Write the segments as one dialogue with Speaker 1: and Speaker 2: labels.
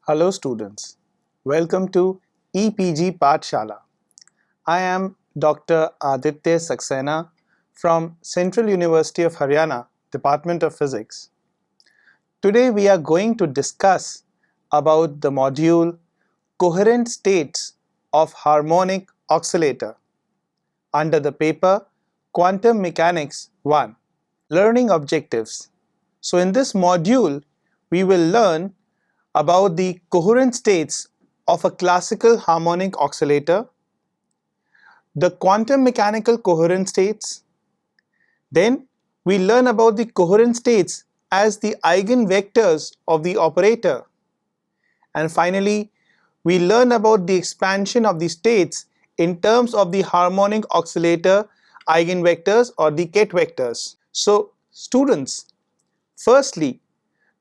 Speaker 1: Hello students, welcome to EPG Pathshala. I am Dr. Aditya Saxena from Central University of Haryana, Department of Physics. Today we are going to discuss about the module Coherent States of Harmonic Oscillator under the paper Quantum Mechanics 1. Learning objectives. So in this module, we will learn about the coherent states of a classical harmonic oscillator, the quantum mechanical coherent states. Then we learn about the coherent states as the eigenvectors of the operator. And finally, we learn about the expansion of the states in terms of the harmonic oscillator eigenvectors or the keta vectors. So students, firstly,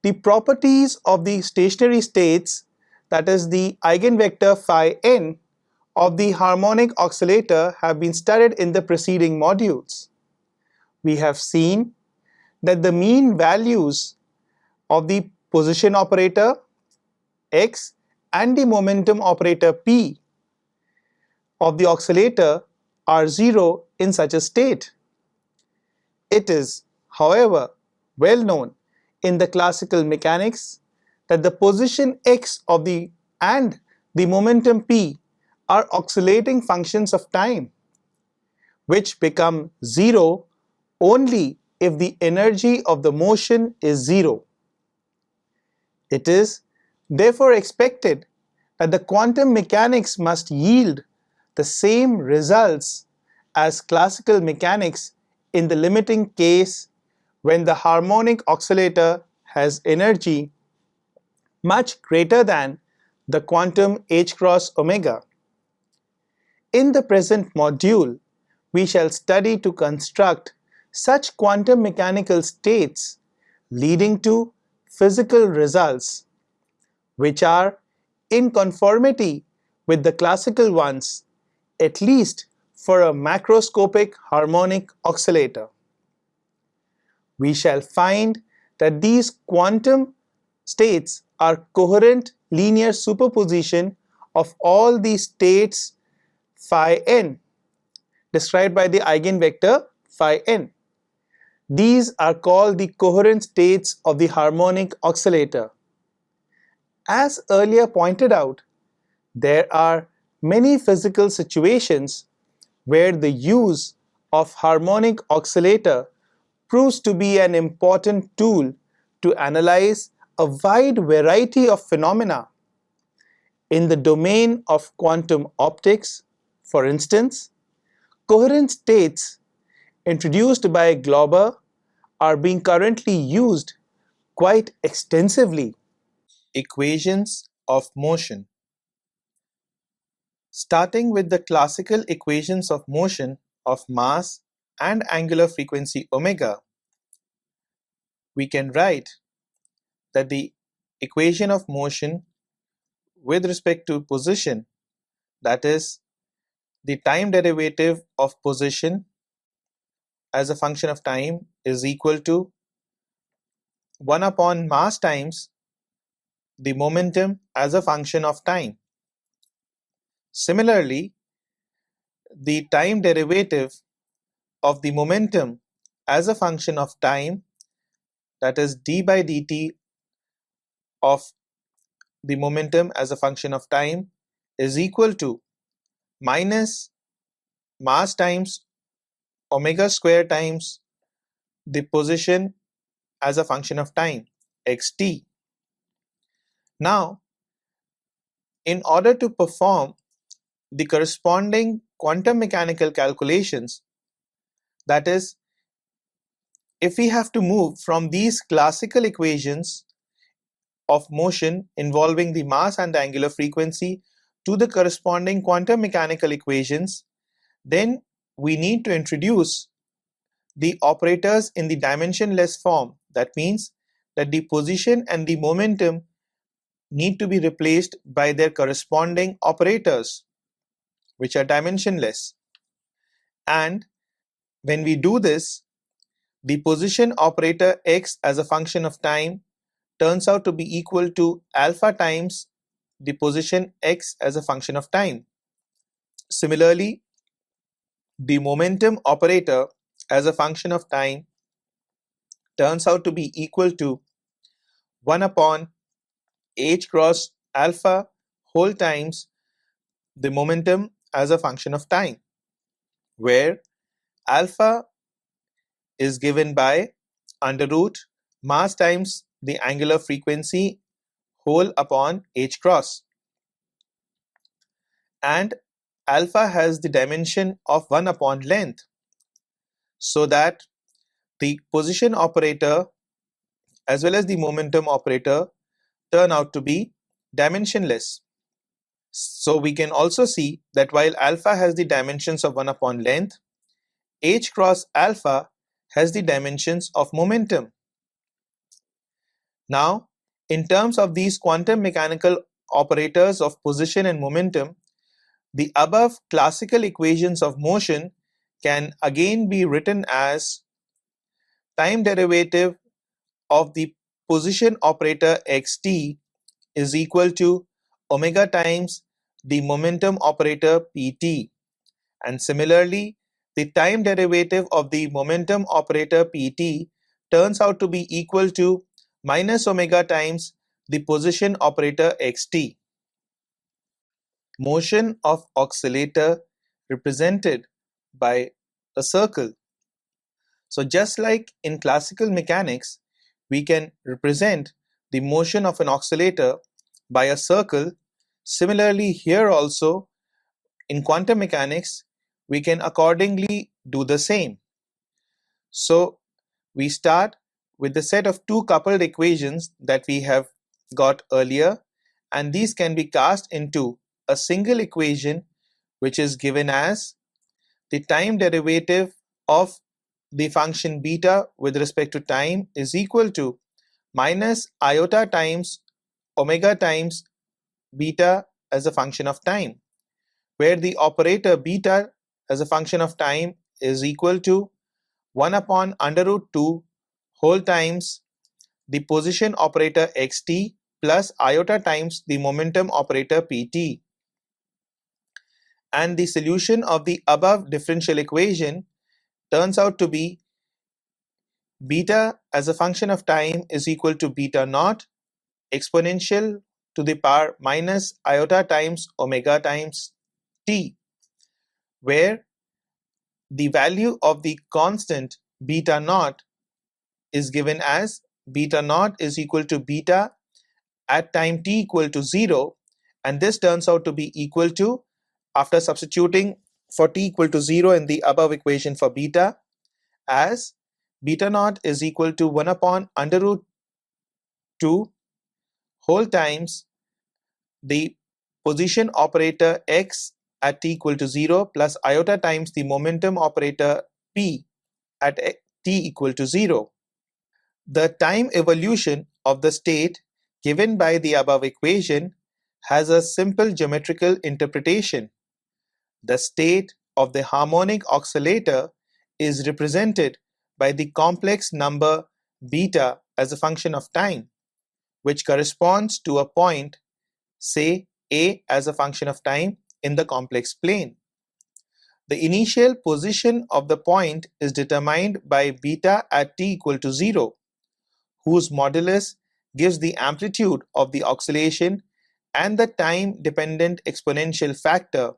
Speaker 1: the properties of the stationary states, that is the eigenvector phi n of the harmonic oscillator, have been studied in the preceding modules. We have seen that the mean values of the position operator x and the momentum operator p of the oscillator are 0 in such a state. It is, however, well known in the classical mechanics that the position x of the and the momentum p are oscillating functions of time, which become 0 only if the energy of the motion is 0. It is therefore expected that the quantum mechanics must yield the same results as classical mechanics in the limiting case when the harmonic oscillator has energy much greater than the quantum h cross omega. In the present module, we shall study to construct such quantum mechanical states leading to physical results which are in conformity with the classical ones, at least for a macroscopic harmonic oscillator. We shall find that these quantum states are coherent linear superposition of all the states phi n described by the eigenvector phi n. These are called the coherent states of the harmonic oscillator. As earlier pointed out, there are many physical situations where the use of harmonic oscillator proves to be an important tool to analyze a wide variety of phenomena. In the domain of quantum optics, for instance, coherent states introduced by Glauber are being currently used quite extensively. Equations of motion. Starting with the classical equations of motion of mass and angular frequency omega, we can write that the equation of motion with respect to position, that is, the time derivative of position as a function of time, is equal to 1 upon mass times the momentum as a function of time. Similarly, the time derivative of the momentum as a function of time, that is d by dt of the momentum as a function of time, is equal to minus mass times omega square times the position as a function of time, xt. Now, in order to perform the corresponding quantum mechanical calculations, that is, if we have to move from these classical equations of motion involving the mass and the angular frequency to the corresponding quantum mechanical equations, then we need to introduce the operators in the dimensionless form. That means that the position and the momentum need to be replaced by their corresponding operators, which are dimensionless. And when we do this, the position operator x as a function of time turns out to be equal to alpha times the position x as a function of time. Similarly, the momentum operator as a function of time turns out to be equal to 1 upon h cross alpha whole times the momentum as a function of time, where alpha is given by under root mass times the angular frequency whole upon h cross, and alpha has the dimension of 1 upon length, so that the position operator as well as the momentum operator turn out to be dimensionless. So we can also see that while alpha has the dimensions of 1 upon length, h cross alpha has the dimensions of momentum. Now, in terms of these quantum mechanical operators of position and momentum, the above classical equations of motion can again be written as time derivative of the position operator xt is equal to omega times the momentum operator pt, and similarly the time derivative of the momentum operator pt turns out to be equal to minus omega times the position operator xt. Motion of oscillator represented by a circle. So just like in classical mechanics, we can represent the motion of an oscillator by a circle. Similarly, here also in quantum mechanics, we can accordingly do the same. So we start with the set of two coupled equations that we have got earlier, and these can be cast into a single equation which is given as the time derivative of the function beta with respect to time is equal to minus iota times omega times beta as a function of time, where the operator beta as a function of time is equal to 1 upon under root 2 whole times the position operator xt plus iota times the momentum operator pt. And the solution of the above differential equation turns out to be beta as a function of time is equal to beta naught exponential to the power minus iota times omega times t, where the value of the constant beta naught is given as beta naught is equal to beta at time t equal to 0, and this turns out to be equal to, after substituting for t equal to 0 in the above equation for beta, as beta naught is equal to 1 upon under root 2 whole times the position operator x at t equal to 0 plus iota times the momentum operator p at t equal to 0. The time evolution of the state given by the above equation has a simple geometrical interpretation. The state of the harmonic oscillator is represented by the complex number beta as a function of time, which corresponds to a point, say A as a function of time, in the complex plane. The initial position of the point is determined by beta at t equal to 0, whose modulus gives the amplitude of the oscillation, and the time-dependent exponential factor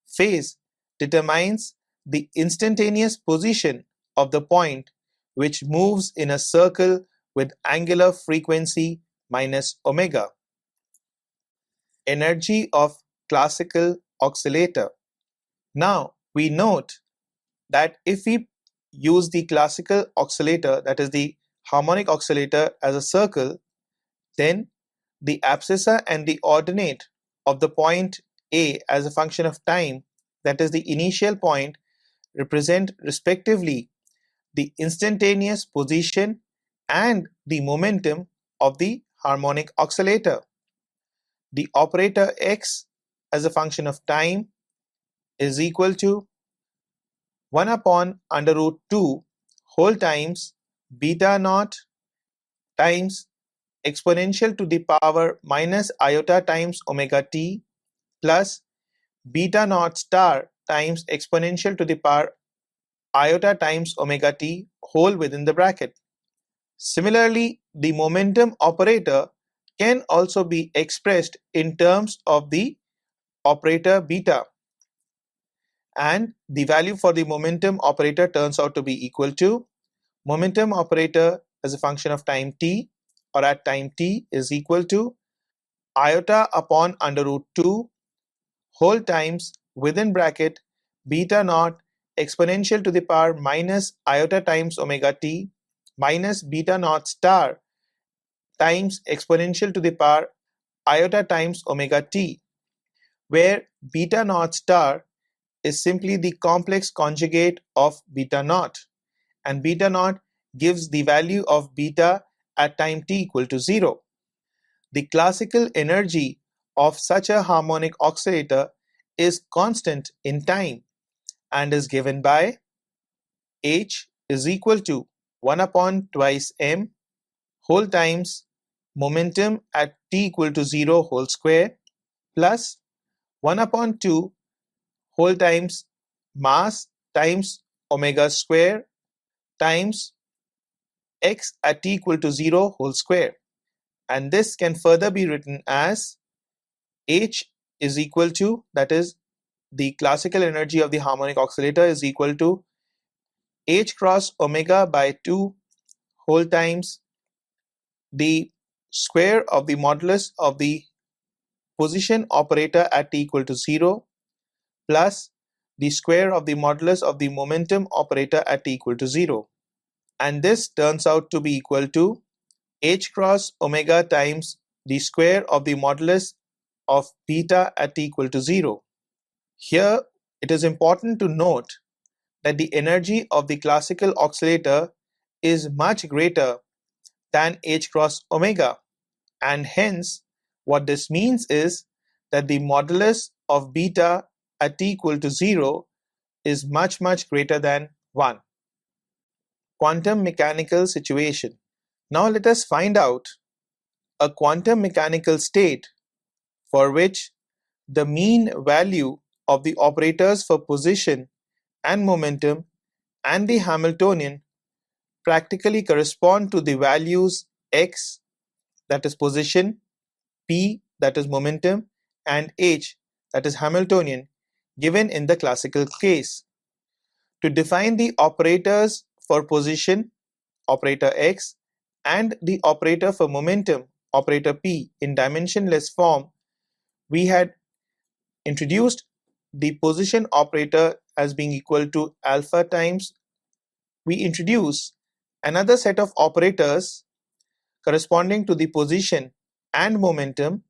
Speaker 1: phase determines the instantaneous position of the point, which moves in a circle with angular frequency minus omega. Energy of classical oscillator. Now we note that if we use the classical oscillator, that is the harmonic oscillator, as a circle, then the abscissa and the ordinate of the point A as a function of time, that is the initial point, represent respectively the instantaneous position and the momentum of the harmonic oscillator. The operator x as a function of time is equal to 1 upon under root 2 whole times beta naught times exponential to the power minus iota times omega t plus beta naught star times exponential to the power iota times omega t whole within the bracket. Similarly, the momentum operator can also be expressed in terms of the operator beta, and the value for the momentum operator turns out to be equal to momentum operator as a function of time t or at time t is equal to iota upon under root 2 whole times within bracket beta naught exponential to the power minus iota times omega t minus beta naught star times exponential to the power iota times omega t, where beta naught star is simply the complex conjugate of beta naught, and beta naught gives the value of beta at time t equal to 0. The classical energy of such a harmonic oscillator is constant in time and is given by H is equal to 1 upon twice m whole times momentum at t equal to 0 whole square plus 1 upon 2 whole times mass times omega square times x at t equal to 0 whole square, and this can further be written as H is equal to, that is, the classical energy of the harmonic oscillator is equal to H cross omega by 2 whole times the square of the modulus of the position operator at t equal to 0 plus the square of the modulus of the momentum operator at t equal to 0, and this turns out to be equal to H cross omega times the square of the modulus of beta at t equal to 0. Here it is important to note that the energy of the classical oscillator is much greater than H cross omega, and hence what this means is that the modulus of beta at t equal to 0 is much greater than 1. Quantum mechanical situation. Now let us find out a quantum mechanical state for which the mean value of the operators for position and momentum and the Hamiltonian practically correspond to the values x, that is position, p, that is momentum, and h, that is Hamiltonian, given in the classical case. To define the operators for position, operator x, and the operator for momentum, operator p, in dimensionless form, we had introduced the position operator as being equal to alpha times. We introduce another set of operators corresponding to the position and momentum,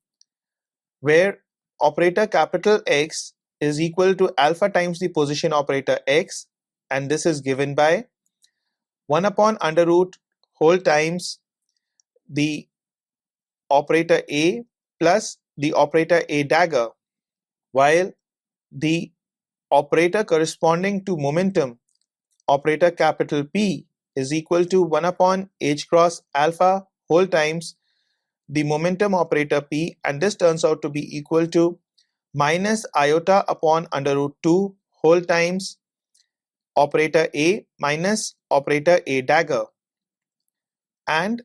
Speaker 1: where operator capital X is equal to alpha times the position operator x, and this is given by 1 upon under root whole times the operator A plus the operator A dagger, while the operator corresponding to momentum, operator capital P, is equal to 1 upon h cross alpha whole times the momentum operator P, and this turns out to be equal to minus iota upon under root 2 whole times operator A minus operator A dagger. And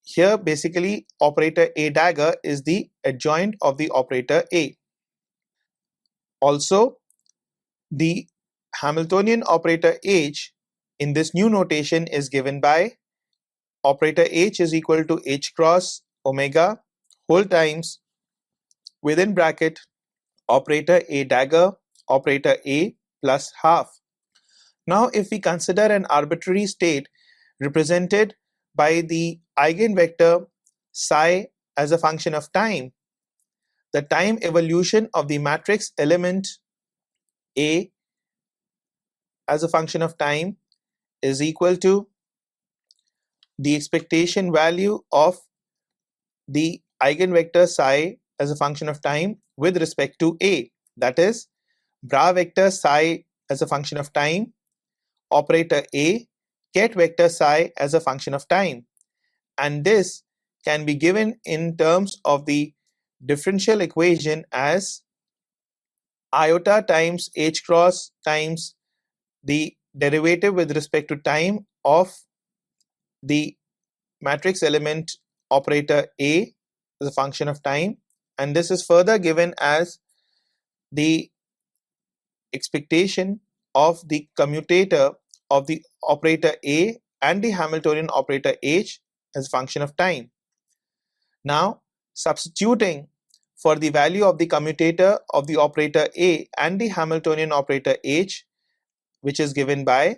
Speaker 1: here basically operator A dagger is the adjoint of the operator A. Also, the Hamiltonian operator H in this new notation is given by operator H is equal to H cross omega whole times within bracket operator A dagger operator A plus half. Now if we consider an arbitrary state represented by the eigenvector psi as a function of time, the time evolution of the matrix element A as a function of time is equal to the expectation value of the eigenvector psi as a function of time with respect to A, that is bra vector psi as a function of time, operator A, ket vector psi as a function of time, and this can be given in terms of the differential equation as iota times h cross times the derivative with respect to time of the matrix element operator A as a function of time, and this is further given as the expectation of the commutator of the operator A and the Hamiltonian operator H as a function of time. Now, substituting for the value of the commutator of the operator A and the Hamiltonian operator H, which is given by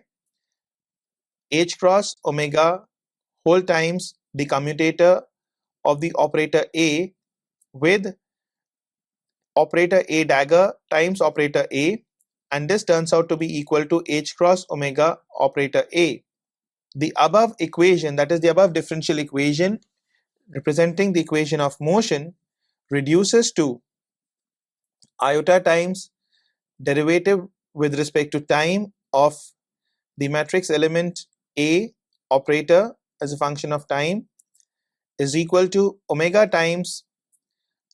Speaker 1: H cross omega whole times the commutator of the operator A with operator A dagger times operator A, and this turns out to be equal to H cross omega operator A. The above equation, that is the above differential equation representing the equation of motion, reduces to iota times derivative with respect to time of the matrix element A operator as a function of time is equal to omega times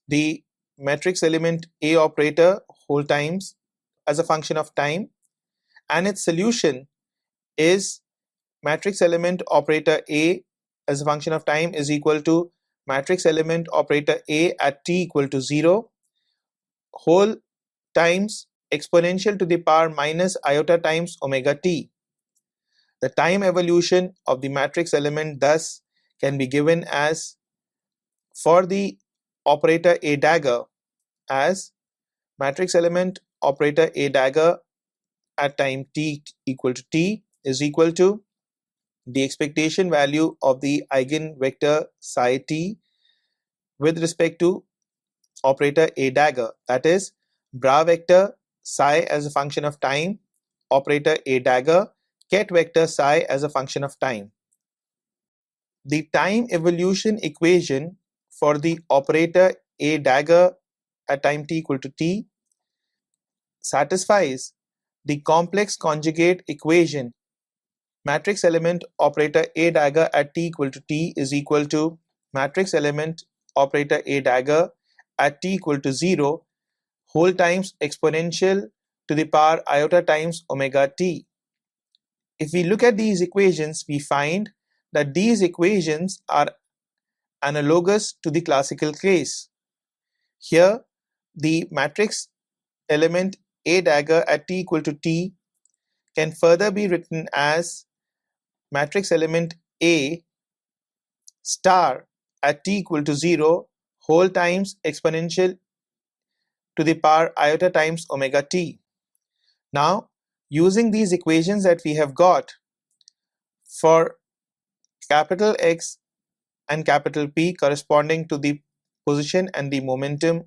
Speaker 1: the matrix element A operator whole times as a function of time, and its solution is matrix element operator A as a function of time is equal to matrix element operator A at t equal to 0 whole times exponential to the power minus iota times omega t. The time evolution of the matrix element thus can be given as, for the operator A dagger, as matrix element operator A dagger at time t equal to t is equal to the expectation value of the eigenvector psi t with respect to operator A dagger, that is bra vector psi as a function of time operator A dagger ket vector psi as a function of time. The time evolution equation for the operator A dagger at time t equal to t satisfies the complex conjugate equation matrix element operator A dagger at t equal to t is equal to matrix element operator A dagger at t equal to 0 whole times exponential to the power iota times omega t. If we look at these equations, we find that these equations are analogous to the classical case. Here, the matrix element A dagger at t equal to t can further be written as matrix element A star at t equal to 0 whole times exponential to the power iota times omega t. Now, using these equations that we have got for capital X and capital P corresponding to the position and the momentum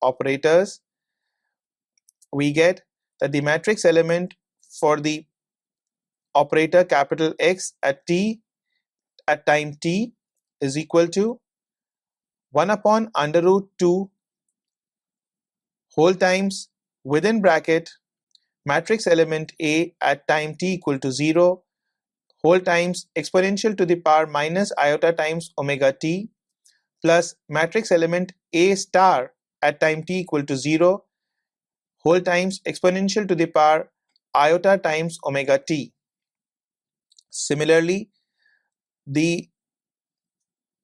Speaker 1: operators, we get that the matrix element for the operator capital X at t at time t is equal to 1 upon under root 2 whole times within bracket matrix element A at time t equal to 0 whole times exponential to the power minus iota times omega t plus matrix element A star at time t equal to 0 whole times exponential to the power iota times omega t. Similarly, the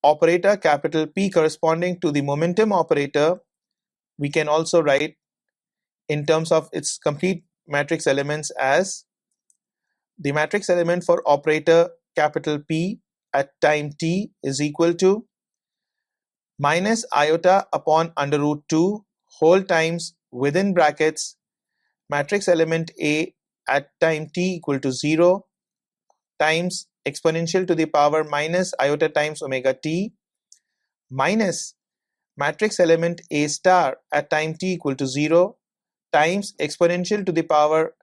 Speaker 1: operator capital P corresponding to the momentum operator we can also write in terms of its complete matrix elements as the matrix element for operator capital P at time t is equal to minus iota upon under root 2 whole times within brackets matrix element A at time t equal to 0 times exponential to the power minus iota times omega t minus matrix element A star at time t equal to 0 times exponential to the power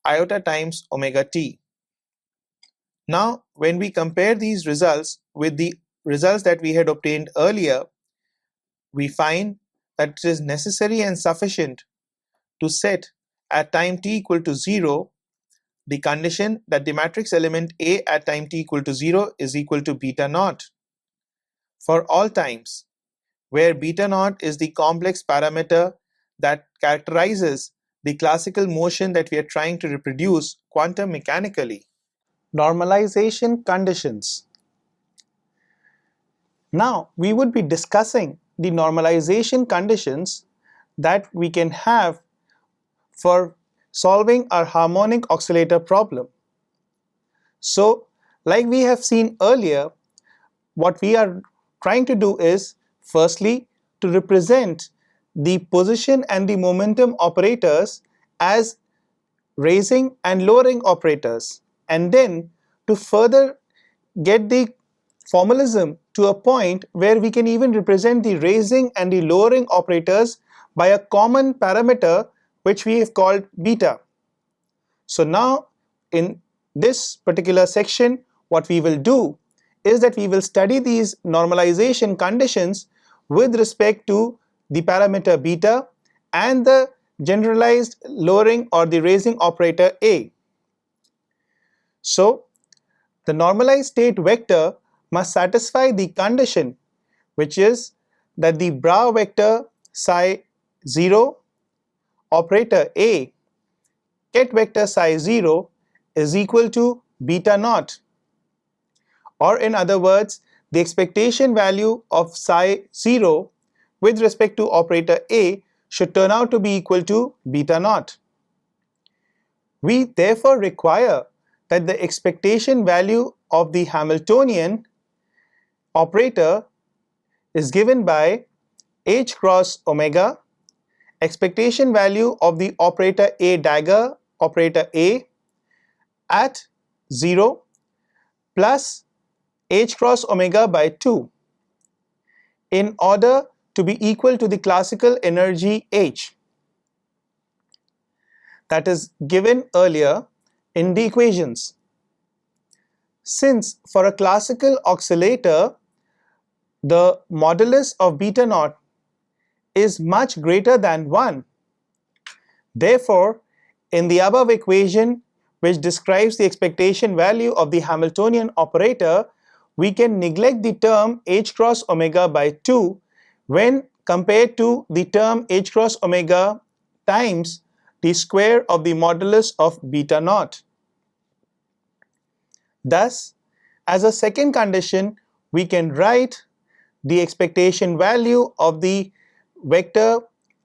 Speaker 1: iota times omega t. Now, when we compare these results with the results that we had obtained earlier, we find that it is necessary and sufficient to set at time t equal to 0 the condition that the matrix element A at time t equal to 0 is equal to beta naught. for all times, where beta naught is the complex parameter that characterizes the classical motion that we are trying to reproduce quantum mechanically. Normalization conditions. Now, we would be discussing the normalization conditions that we can have for solving our harmonic oscillator problem. So, like we have seen earlier, what we are trying to do is firstly to represent the position and the momentum operators as raising and lowering operators, and then to further get the formalism to a point where we can even represent the raising and the lowering operators by a common parameter which we have called beta. So now in this particular section, what we will do is that we will study these normalization conditions with respect to the parameter beta and the generalized lowering or the raising operator A. So the normalized state vector must satisfy the condition, which is that the bra vector psi 0 operator A ket vector psi 0 is equal to beta naught, or in other words, the expectation value of psi 0 with respect to operator A should turn out to be equal to beta naught. We therefore require that the expectation value of the Hamiltonian operator is given by h cross omega, expectation value of the operator A dagger, operator A at 0 plus h cross omega by 2 in order to be equal to the classical energy H that is given earlier in the equations. Since for a classical oscillator the modulus of beta naught is much greater than 1, therefore in the above equation, which describes the expectation value of the Hamiltonian operator, we can neglect the term h cross omega by 2 when compared to the term h cross omega times the square of the modulus of beta naught. Thus, as a second condition, we can write the expectation value of the vector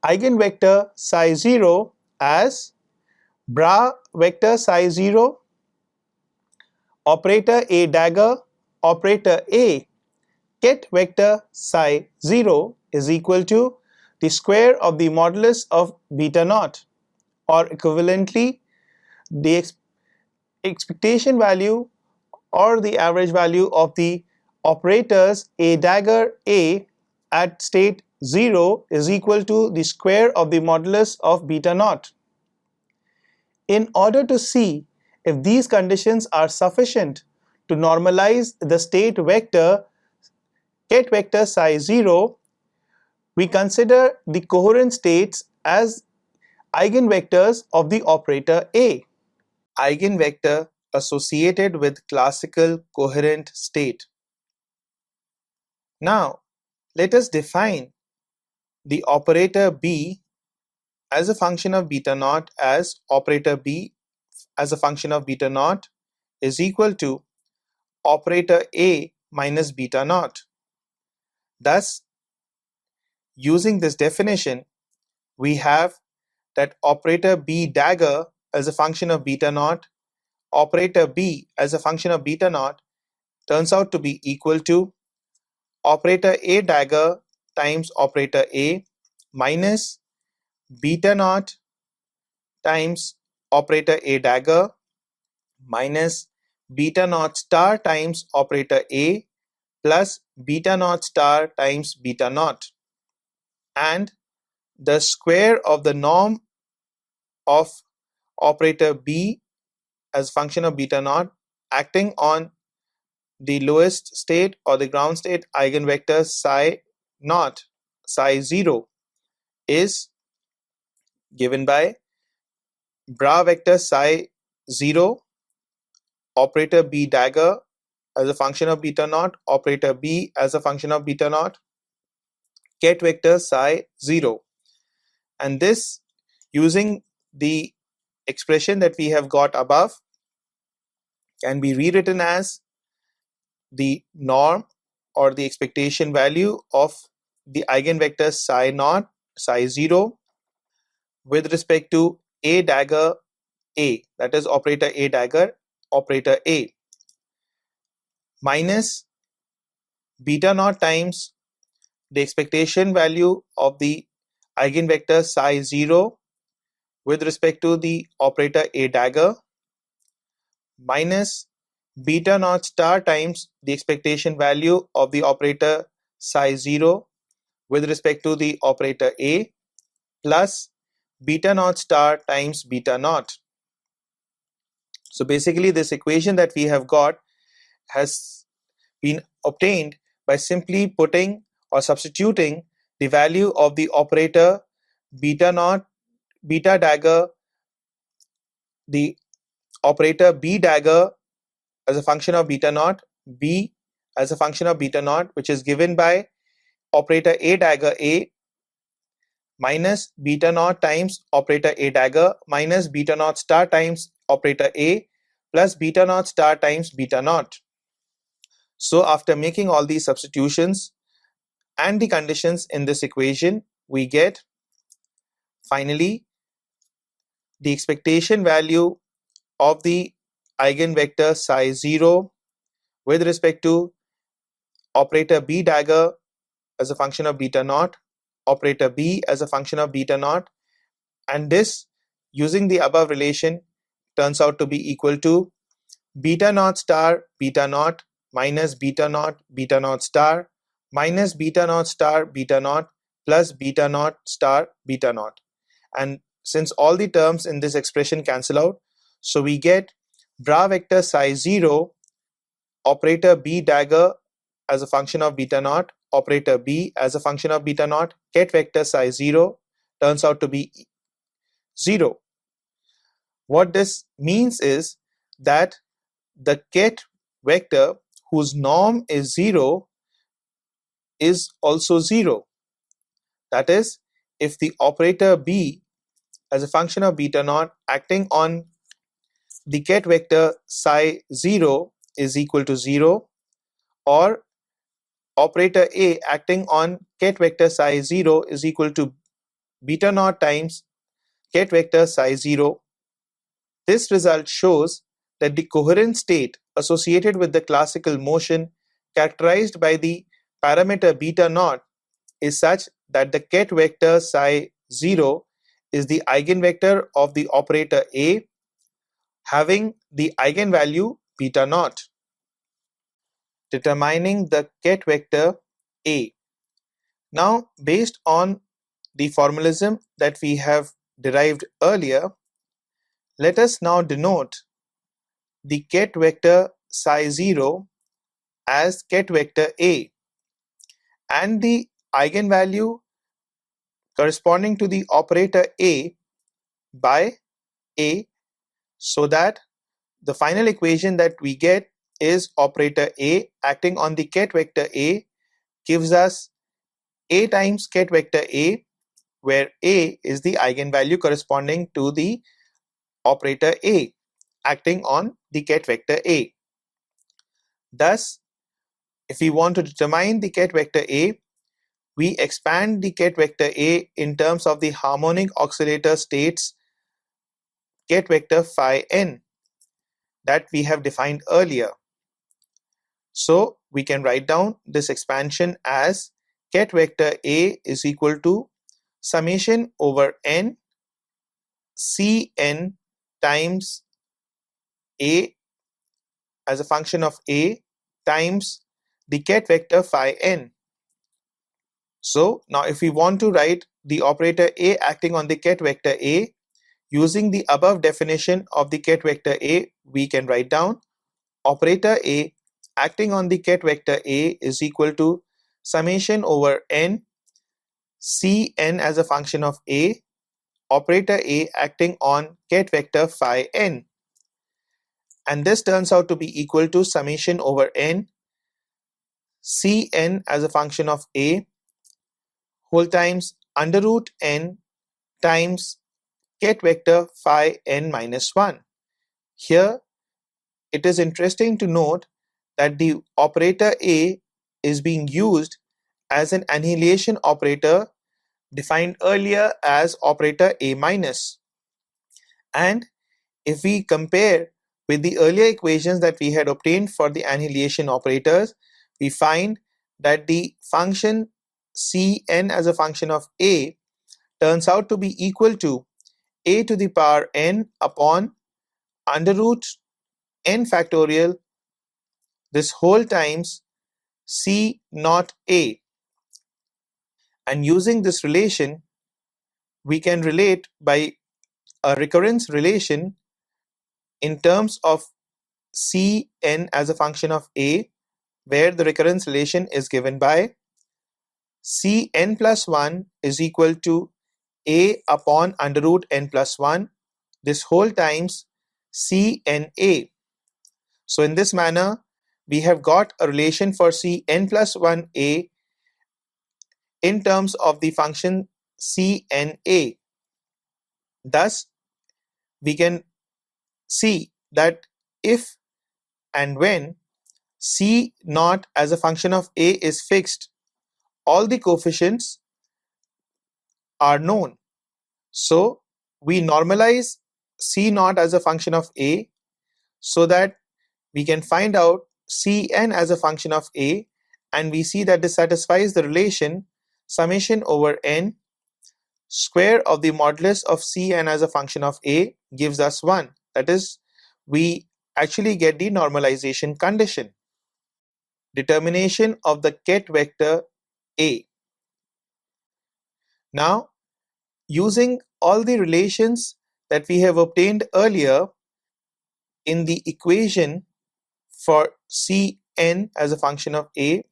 Speaker 1: eigenvector psi 0 as bra vector psi 0 operator A dagger operator A ket vector psi 0 is equal to the square of the modulus of beta naught, or equivalently the expectation value or the average value of the operators A dagger A at state 0 is equal to the square of the modulus of beta naught. In order to see if these conditions are sufficient to normalize the state vector ket vector psi 0, we consider the coherent states as eigenvectors of the operator A. Eigenvector associated with classical coherent state. Now, let us define the operator B as a function of beta naught as operator B as a function of beta naught is equal to operator A minus beta naught. Thus, using this definition, we have that operator B dagger as a function of beta naught, operator B as a function of beta naught turns out to be equal to operator A dagger times operator A minus beta naught times operator A dagger minus beta naught star times operator A plus beta naught star times beta naught, and the square of the norm of operator B as function of beta naught acting on the lowest state or the ground state eigenvector psi naught, psi 0 is given by bra vector psi 0 operator B dagger as a function of beta naught, operator B as a function of beta naught, ket vector psi 0. And this, using the expression that we have got above, can be rewritten as the norm or the expectation value of the eigenvector psi naught, psi 0, with respect to A dagger A, that is operator A dagger, operator A, minus beta naught times the expectation value of the eigenvector psi 0 with respect to the operator A dagger, minus beta naught star times the expectation value of the operator psi 0 with respect to the operator A, plus beta naught star times beta naught. So basically this equation that we have got has been obtained by simply putting or substituting the value of the operator beta naught, beta dagger, the operator B dagger as a function of beta naught, B as a function of beta naught, which is given by operator A dagger A minus beta naught times operator A dagger minus beta naught star times operator A plus beta naught star times beta naught. So after making all these substitutions and the conditions in this equation, we get finally the expectation value of the eigenvector psi 0 with respect to operator B dagger as a function of beta naught, operator B as a function of beta naught, and this, using the above relation, turns out to be equal to beta naught star beta naught minus beta naught star minus beta naught plus beta naught star beta naught. And since all the terms in this expression cancel out, so we get bra vector psi 0 operator B dagger as a function of beta naught, operator B as a function of beta naught, ket vector psi 0 turns out to be 0. What this means is that the ket vector whose norm is 0 is also 0. That is, if the operator B as a function of beta naught acting on the ket vector psi 0 is equal to 0, or operator A acting on ket vector psi 0 is equal to beta naught times ket vector psi 0. This result shows that the coherent state associated with the classical motion characterized by the parameter beta naught is such that the ket vector psi 0 is the eigenvector of the operator A having the eigenvalue beta naught. Determining the ket vector A. Now, based on the formalism that we have derived earlier, let us now denote the ket vector psi 0 as ket vector A and the eigenvalue corresponding to the operator A by A, so that the final equation that we get is operator A acting on the ket vector A gives us A times ket vector A, where A is the eigenvalue corresponding to the operator A acting on the ket vector A. Thus, if we want to determine the ket vector A, we expand the ket vector A in terms of the harmonic oscillator states ket vector phi n that we have defined earlier. So we can write down this expansion as ket vector A is equal to summation over n Cn times A as a function of A times the ket vector phi n. So now if we want to write the operator A acting on the ket vector A, using the above definition of the ket vector A, we can write down operator A acting on the ket vector A is equal to summation over n Cn as a function of A, operator A acting on ket vector phi n. and this turns out to be equal to summation over n Cn as a function of a whole times under root n times ket vector phi n minus 1. Here it is interesting to note that the operator a is being used as an annihilation operator defined earlier as operator a minus. And if we compare with the earlier equations that we had obtained for the annihilation operators, we find that the function Cn as a function of a turns out to be equal to a to the power n upon under root n factorial this whole times c naught a. And using this relation, we can relate by a recurrence relation in terms of Cn as a function of a, where the recurrence relation is given by Cn plus 1 is equal to a upon under root n plus 1 this whole times Cna. So in this manner, we have got a relation for Cn plus 1a in terms of the function Cna. Thus, we can see that if and when C naught as a function of a is fixed, all the coefficients are known. So we normalize C naught as a function of a so that we can find out Cn as a function of a, and we see that this satisfies the relation summation over n square of the modulus of Cn as a function of a gives us 1. That is, we actually get the normalization condition. Determination of the ket vector a. Now, using all the relations that we have obtained earlier in the equation for Cn as a function of a,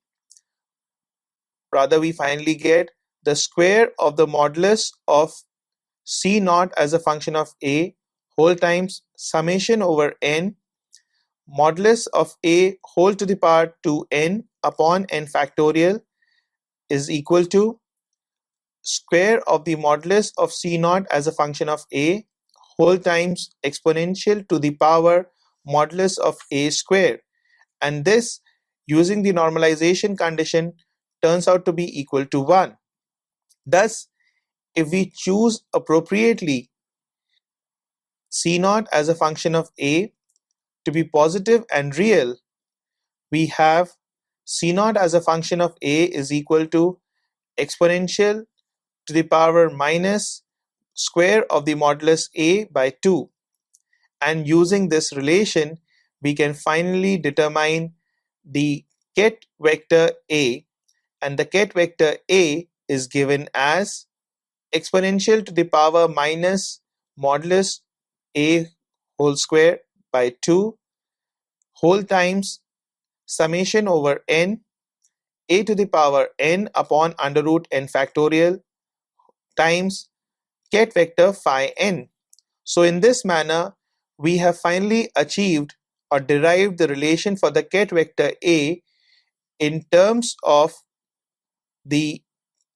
Speaker 1: rather we finally get the square of the modulus of C naught as a function of a whole times summation over n modulus of a whole to the power 2n upon n factorial is equal to square of the modulus of C naught as a function of a whole times exponential to the power modulus of a square, and this using the normalization condition turns out to be equal to 1. Thus, if we choose appropriately C naught as a function of a to be positive and real, we have C naught as a function of a is equal to exponential to the power minus square of the modulus a by 2. And using this relation, we can finally determine the ket vector a, and the ket vector a is given as exponential to the power minus modulus a whole square by 2 whole times summation over n a to the power n upon under root n factorial times ket vector phi n. So in this manner, we have finally achieved or derived the relation for the ket vector a in terms of the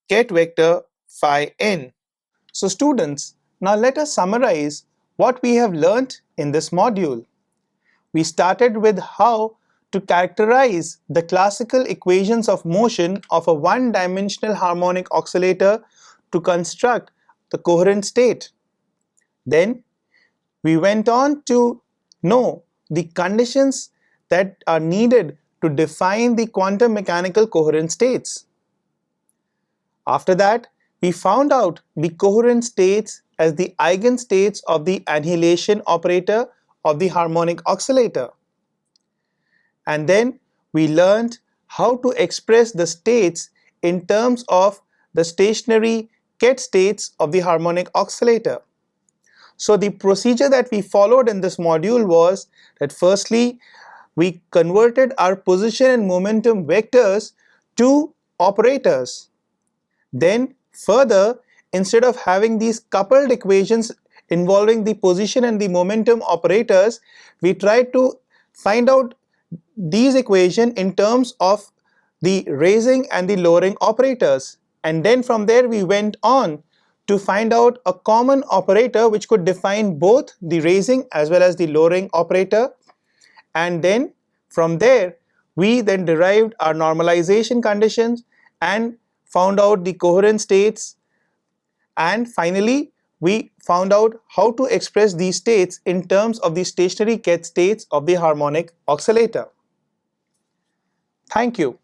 Speaker 1: ket vector phi n. So students, now let us summarize what we have learnt in this module. We started with how to characterize the classical equations of motion of a one-dimensional harmonic oscillator to construct the coherent state. Then we went on to know the conditions that are needed to define the quantum mechanical coherent states. After that, we found out the coherent states as the eigenstates of the annihilation operator of the harmonic oscillator. And then we learned how to express the states in terms of the stationary ket states of the harmonic oscillator. So the procedure that we followed in this module was that firstly, we converted our position and momentum vectors to operators. Then further, instead of having these coupled equations involving the position and the momentum operators, we tried to find out these equations in terms of the raising and the lowering operators. And then from there we went on to find out a common operator which could define both the raising as well as the lowering operator. And then from there we then derived our normalization conditions and found out the coherent states, and finally we found out how to express these states in terms of the stationary ket states of the harmonic oscillator. Thank you.